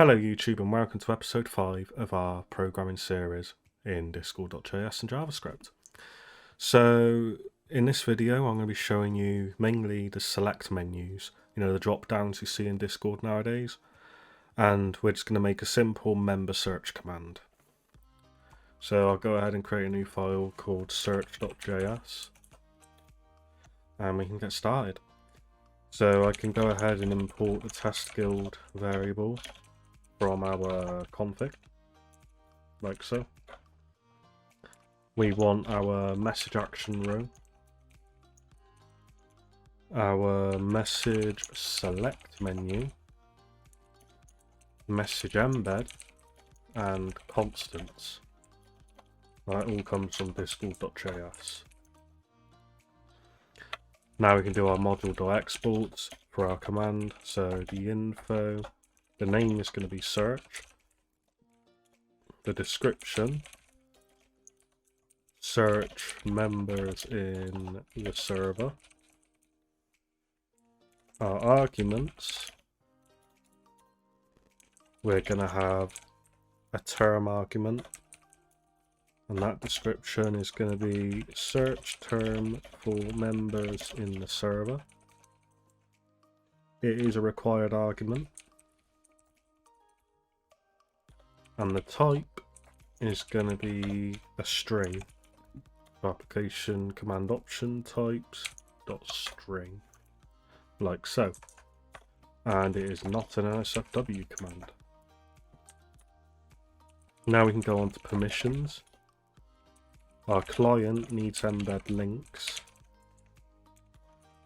Hello YouTube and welcome to episode 5 of our programming series in Discord.js and JavaScript. So in this video I'm going to be showing you mainly the select menus, the drop downs you see in Discord nowadays, and we're just going to make a simple member search command. So I'll go ahead and create a new file called search.js and we can get started. So I can go ahead and import the test guild variable from our config, like so. We want our message action row, our message select menu, message embed, and constants. That all comes from Discord.js. Now we can do our module.exports for our command. So the info, the name is going to be search, the description, search members in the server, our arguments, we're going to have a term argument, and that description is going to be search term for members in the server. It is a required argument. And the type is going to be a string. Application command option types dot string, like so. And it is not an NSFW command. Now we can go on to permissions. Our client needs embed links.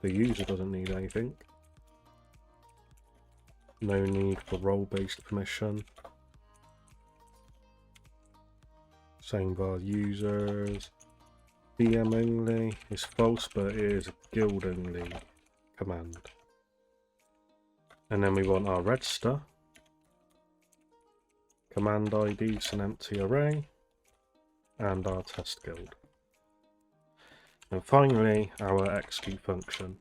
The user doesn't need anything. No need for role-based permission. Same for users. DM only is false, but it is a guild only command. And then we want our register. Command ID is an empty array. And our test guild. And finally, our execute function,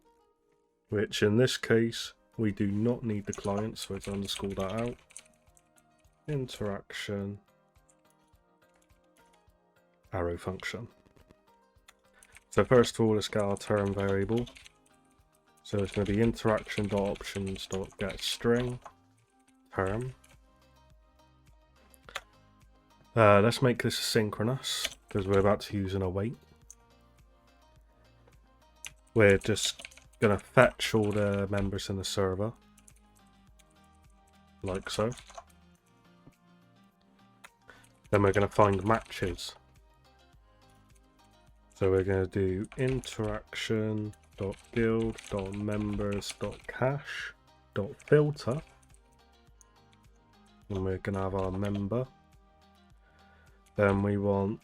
which in this case we do not need the client, so let's underscore that out. Interaction arrow function. So first of all, let's get our term variable. So it's going to be interaction.options.getString term. Let's make this asynchronous because we're about to use an await. We're just going to fetch all the members in the server, like so. Then we're going to find matches. So we're going to do interaction.guild.members.cache.filter, and we're going to have our member. Then we want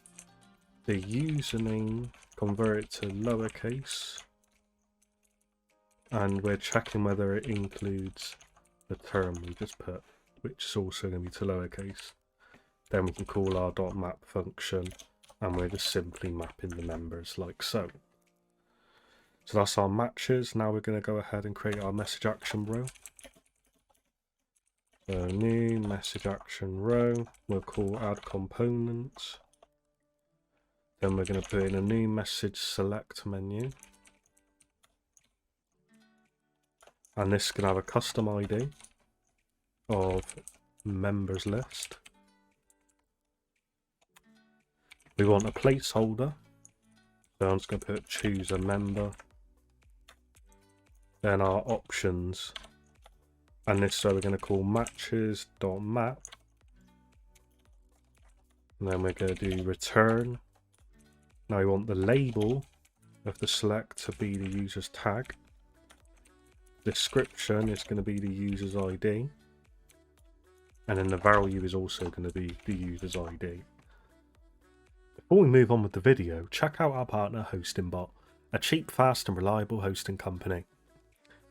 the username converted to lowercase, and we're checking whether it includes the term we just put, which is also going to be to lowercase. Then we can call our .map function, and we're just simply mapping the members like so. So that's our matches. Now we're going to go ahead and create our message action row. So new message action row, we'll call add components. Then we're going to put in a new message select menu. And this is going to have a custom ID of members list. We want a placeholder. So I'm just going to put choose a member. Then our options. And this, so we're going to call matches.map. And then we're going to do return. Now we want the label of the select to be the user's tag. Description is going to be the user's ID. And then the value is also going to be the user's ID. Before we move on with the video, check out our partner HostingBot, a cheap, fast and reliable hosting company.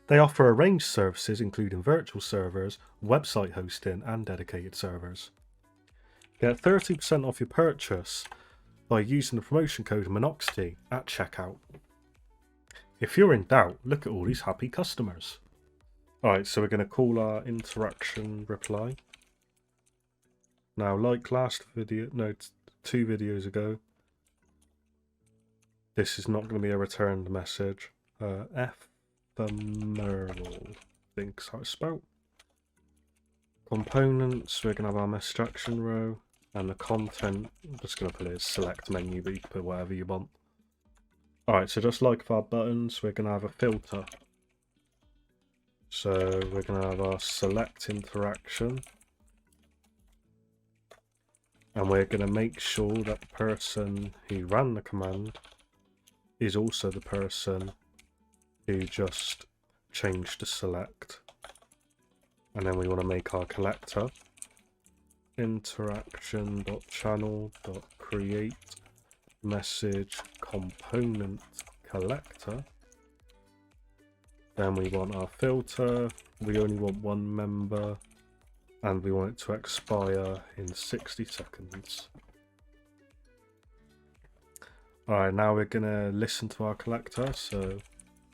They offer a range of services including virtual servers, website hosting and dedicated servers. Get 30% off your purchase by using the promotion code Monoxity at checkout. If you're in doubt, look at all these happy customers. Alright, so we're going to call our interaction reply Now, like last video, no, 2 videos ago, this is not going to be a returned message. Ephemeral, I think is how it's spelled. Components, we're going to have our message action row, and the content, I'm just going to put it as select menu, but you can put whatever you want. Alright, so just like for our buttons, we're going to have a filter. So we're going to have our select interaction. And we're going to make sure that the person who ran the command is also the person who just changed the select. And then we want to make our collector interaction.channel.create message component collector. Then we want our filter. We only want one member. And we want it to expire in 60 seconds. Alright, now we're going to listen to our collector. So,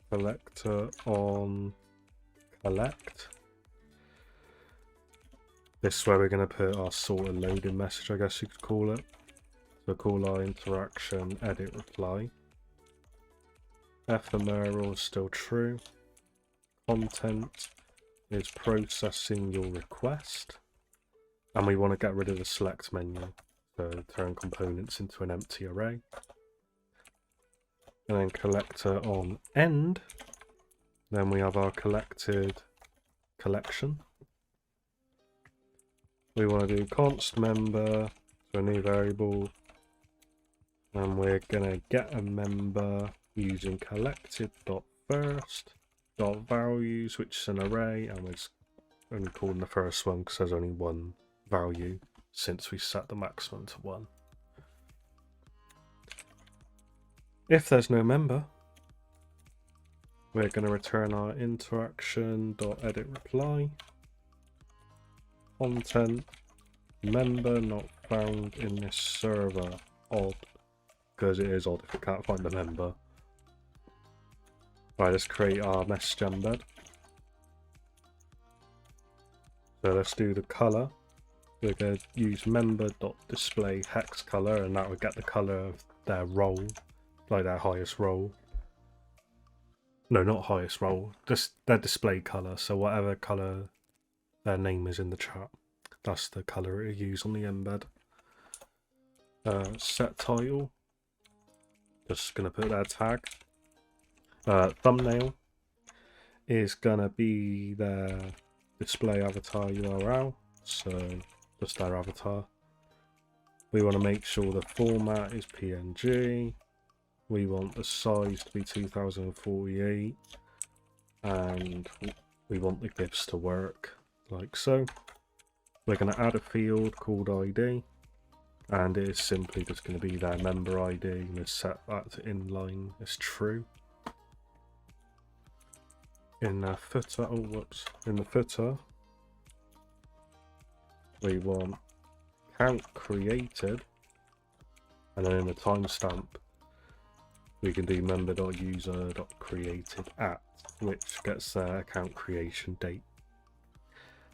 collector on collect. This is where we're going to put our sort of loading message, I guess you could call it. So, call our interaction edit reply. Ephemeral is still true. Content is processing your request, and we want to get rid of the select menu, so turn components into an empty array. And then collector on end, then we have our collected collection. We want to do const member to a new variable, and we're going to get a member using collected.first values, which is an array, and we're only calling the first one because there's only one value since we set the maximum to 1. If there's no member, we're going to return our interaction.editReply content member not found in this server. Odd, because it is odd if we can't find the member. Right, let's create our message embed. So let's do the color. We're going to use member.display hex color, and that would get the color of their role, like their highest role. No, not highest role, just their display color. So whatever color their name is in the chat, that's the color it will use on the embed. Set title. Just going to put their tag. Thumbnail is gonna be their display avatar URL, so just their avatar. We want to make sure the format is PNG. We want the size to be 2048, and we want the GIFs to work like so. We're going to add a field called ID, and it is simply just going to be their member ID, and set that to inline as true. In the footer, in the footer, we want count created, and then in the timestamp, we can do member.user.created at, which gets their account creation date.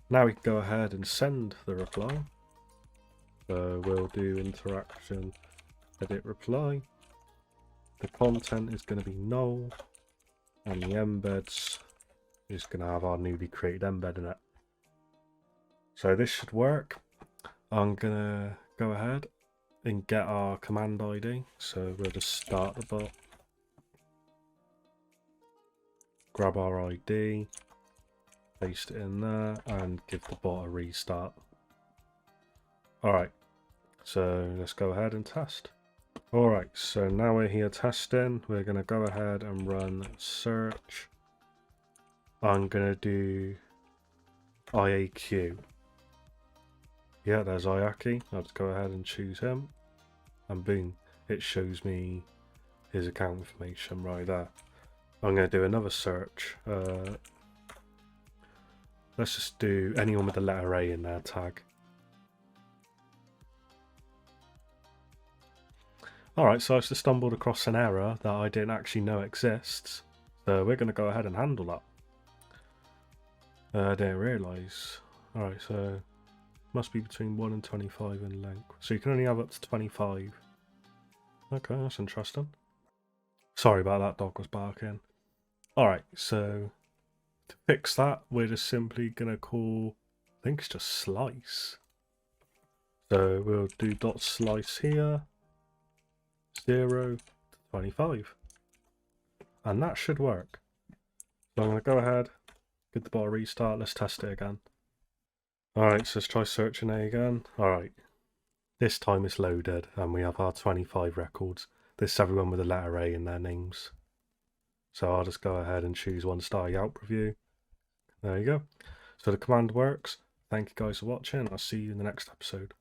Now we can go ahead and send the reply. So we'll do interaction edit reply. The content is going to be null, and the embeds is going to have our newly created embed in it. So this should work. I'm going to go ahead and get our command ID. So we'll just start the bot. Grab our ID. Paste it in there and give the bot a restart. Alright, so let's go ahead and test. Alright, so now we're here testing. We're going to go ahead and run search. I'm going to do IAQ. Yeah, there's Ayaki. I'll just go ahead and choose him. And boom, it shows me his account information right there. I'm going to do another search. Let's just do anyone with the letter A in their tag. Alright, so I've just stumbled across an error that I didn't actually know exists. So we're going to go ahead and handle that. I didn't realise. Alright, so Must be between 1 and 25 in length. So you can only have up to 25. Okay, that's interesting. Sorry about that, dog was barking. Alright, so to fix that, we're just simply going to call, I think it's just slice. So we'll do dot slice here, 0 to 25. And that should work. So I'm going to go ahead, give the bot a restart, let's test it again. Alright, so let's try searching A again. Alright, this time it's loaded and we have our 25 records. This is everyone with a letter A in their names. So I'll just go ahead and choose one star Yelp review. There you go. So the command works. Thank you guys for watching. I'll see you in the next episode.